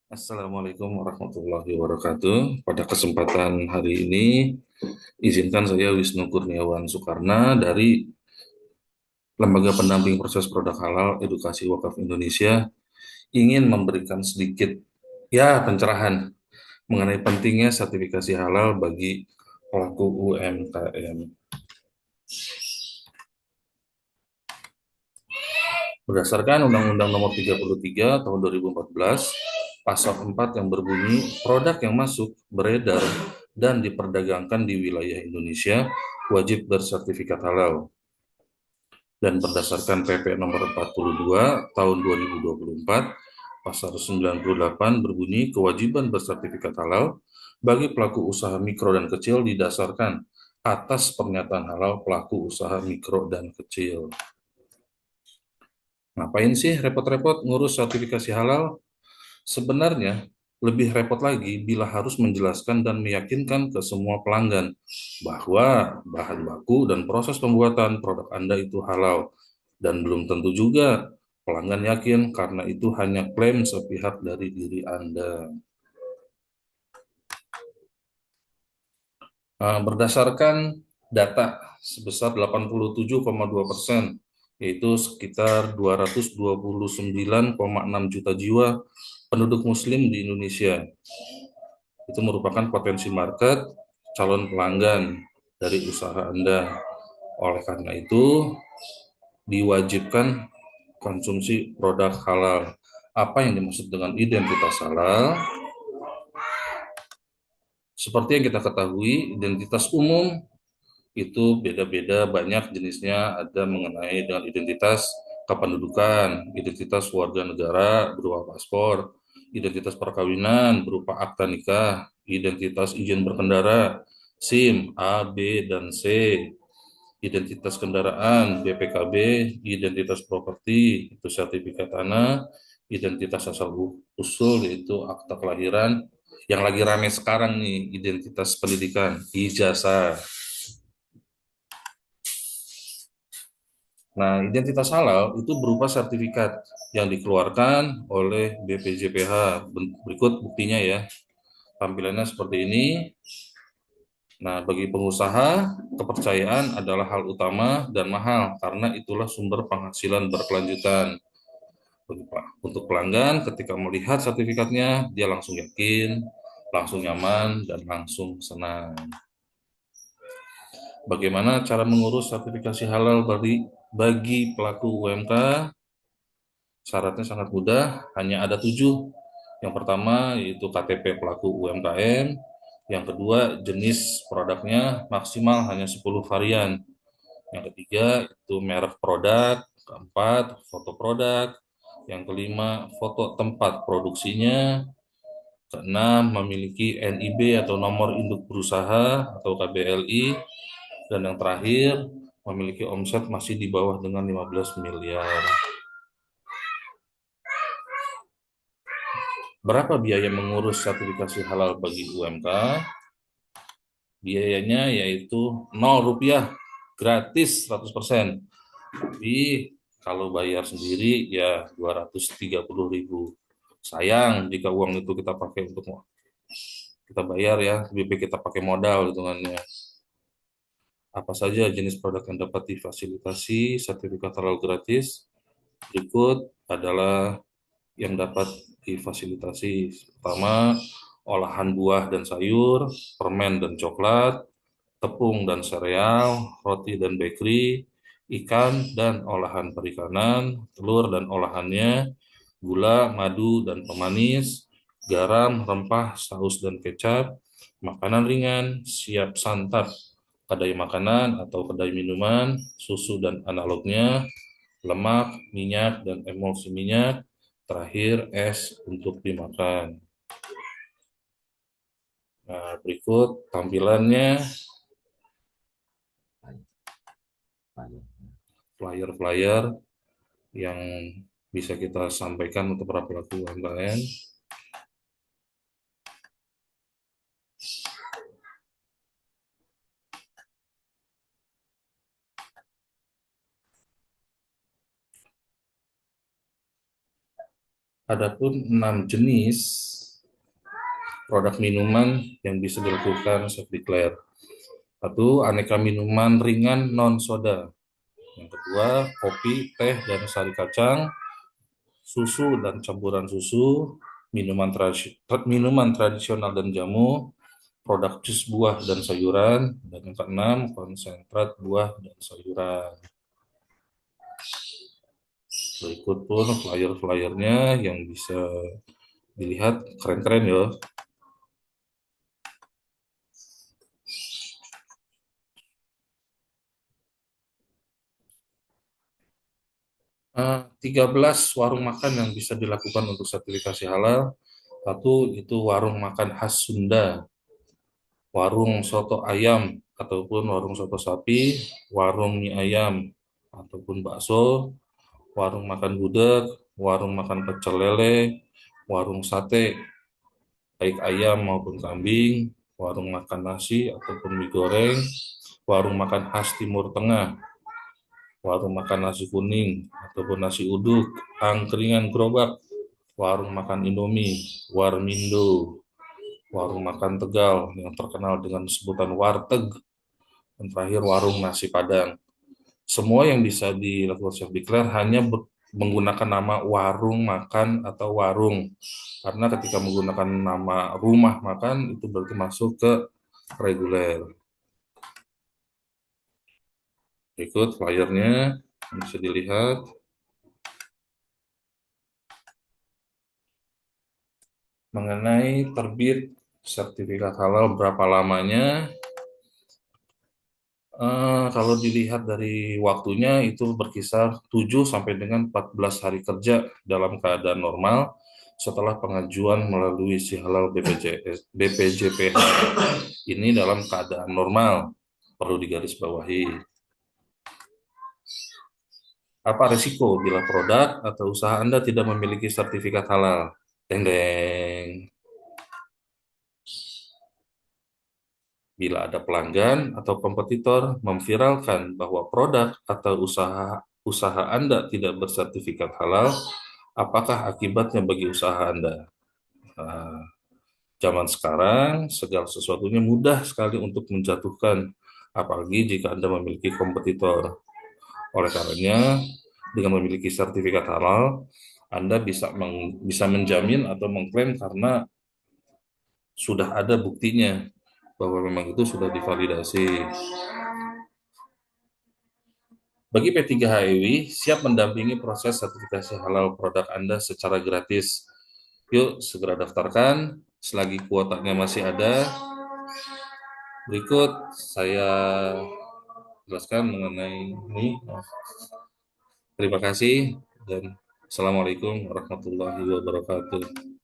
Assalamualaikum warahmatullahi wabarakatuh. Pada kesempatan hari ini, izinkan saya Wisnu Kurniawan Soekarna dari Lembaga Pendamping Proses Produk Halal Edukasi Wakaf Indonesia ingin memberikan sedikit pencerahan mengenai pentingnya sertifikasi halal bagi pelaku UMKM. Berdasarkan Undang-Undang Nomor 33 Tahun 2014, Pasal 4 yang berbunyi, produk yang masuk, beredar, dan diperdagangkan di wilayah Indonesia wajib bersertifikat halal. Dan berdasarkan PP Nomor 42 Tahun 2024, Pasal 98 berbunyi, kewajiban bersertifikat halal bagi pelaku usaha mikro dan kecil didasarkan atas pernyataan halal pelaku usaha mikro dan kecil. Ngapain sih repot-repot ngurus sertifikasi halal? Sebenarnya lebih repot lagi bila harus menjelaskan dan meyakinkan ke semua pelanggan bahwa bahan baku dan proses pembuatan produk Anda itu halal. Dan belum tentu juga pelanggan yakin karena itu hanya klaim sepihak dari diri Anda. Berdasarkan data sebesar 87,2%, yaitu sekitar 229,6 juta jiwa penduduk Muslim di Indonesia. Itu merupakan potensi market calon pelanggan dari usaha Anda. Oleh karena itu, diwajibkan konsumsi produk halal. Apa yang dimaksud dengan identitas halal? Seperti yang kita ketahui, identitas umum itu beda-beda, banyak jenisnya, ada mengenai dengan identitas kependudukan, identitas warga negara berupa paspor, identitas perkawinan berupa akta nikah, identitas izin berkendara, SIM, A, B, dan C, identitas kendaraan, BPKB, identitas properti, itu sertifikat tanah, identitas asal usul, yaitu akta kelahiran, yang lagi rame sekarang nih, identitas pendidikan, ijazah. Nah, identitas halal itu berupa sertifikat yang dikeluarkan oleh BPJPH. Berikut buktinya ya. Tampilannya seperti ini. Nah, bagi pengusaha, kepercayaan adalah hal utama dan mahal karena itulah sumber penghasilan berkelanjutan. Untuk pelanggan, ketika melihat sertifikatnya, dia langsung yakin, langsung nyaman, dan langsung senang. Bagaimana cara mengurus sertifikasi halal bagi pelaku UMK? Syaratnya sangat mudah, hanya ada 7. Yang pertama yaitu KTP pelaku UMKM. Yang kedua, jenis produknya maksimal hanya 10 varian. Yang ketiga, itu merek produk. Keempat, foto produk. Yang kelima, foto tempat produksinya. Keenam, memiliki NIB atau nomor induk berusaha atau KBLI. Dan yang terakhir, memiliki omset masih di bawah dengan 15 miliar. Berapa biaya mengurus sertifikasi halal bagi UMK? Biayanya yaitu 0 rupiah, gratis 100%. Tapi kalau bayar sendiri ya 230.000. Sayang jika uang itu kita pakai untuk kita bayar ya, lebih baik kita pakai modal hitungannya. Apa saja jenis produk yang dapat difasilitasi sertifikat halal gratis? Berikut adalah yang dapat difasilitasi. Pertama, olahan buah dan sayur, permen dan coklat, tepung dan sereal, roti dan bakery, ikan dan olahan perikanan, telur dan olahannya, gula, madu dan pemanis, garam, rempah, saus dan kecap, makanan ringan, siap santap, kedai makanan atau kedai minuman, susu dan analognya, lemak, minyak, dan emulsi minyak, terakhir es untuk dimakan. Nah, berikut tampilannya, flyer-flyer yang bisa kita sampaikan untuk para pelaku UMKM. Adapun 6 jenis produk minuman yang bisa dilakukan self declare. Satu, aneka minuman ringan non soda. Yang kedua, kopi, teh, dan sari kacang, susu dan campuran susu, minuman tradisional dan jamu, produk jus buah dan sayuran, dan yang keenam, konsentrat buah dan sayuran. Berikut pun flyer-flyernya yang bisa dilihat, keren-keren ya. 13 warung makan yang bisa dilakukan untuk sertifikasi halal. Satu, itu warung makan khas Sunda, warung soto ayam ataupun warung soto sapi, warung mie ayam ataupun bakso, warung makan gudeg, warung makan pecel lele, warung sate, baik ayam maupun kambing, warung makan nasi ataupun mie goreng, warung makan khas Timur Tengah, warung makan nasi kuning ataupun nasi uduk, angkringan gerobak, warung makan Indomie, warmindo, warung makan Tegal yang terkenal dengan sebutan warteg, dan terakhir warung nasi Padang. Semua yang bisa dilakukan self declare hanya menggunakan nama warung makan atau warung. Karena ketika menggunakan nama rumah makan itu berarti masuk ke reguler. Berikut flyernya bisa dilihat mengenai terbit sertifikat halal berapa lamanya. Kalau dilihat dari waktunya itu berkisar 7 sampai dengan 14 hari kerja dalam keadaan normal setelah pengajuan melalui si halal BPJPH. Ini dalam keadaan normal, perlu digarisbawahi. Apa risiko bila produk atau usaha Anda tidak memiliki sertifikat halal? Deng deng. Bila ada pelanggan atau kompetitor memviralkan bahwa produk atau usaha Anda tidak bersertifikat halal, apakah akibatnya bagi usaha Anda? Nah, zaman sekarang segala sesuatunya mudah sekali untuk menjatuhkan, apalagi jika Anda memiliki kompetitor. Oleh karenanya, dengan memiliki sertifikat halal, Anda bisa menjamin atau mengklaim karena sudah ada buktinya bahwa memang itu sudah divalidasi. Bagi P3HEW, siap mendampingi proses sertifikasi halal produk Anda secara gratis. Yuk, segera daftarkan selagi kuotanya masih ada. Berikut saya jelaskan mengenai ini. Terima kasih dan Assalamualaikum warahmatullahi wabarakatuh.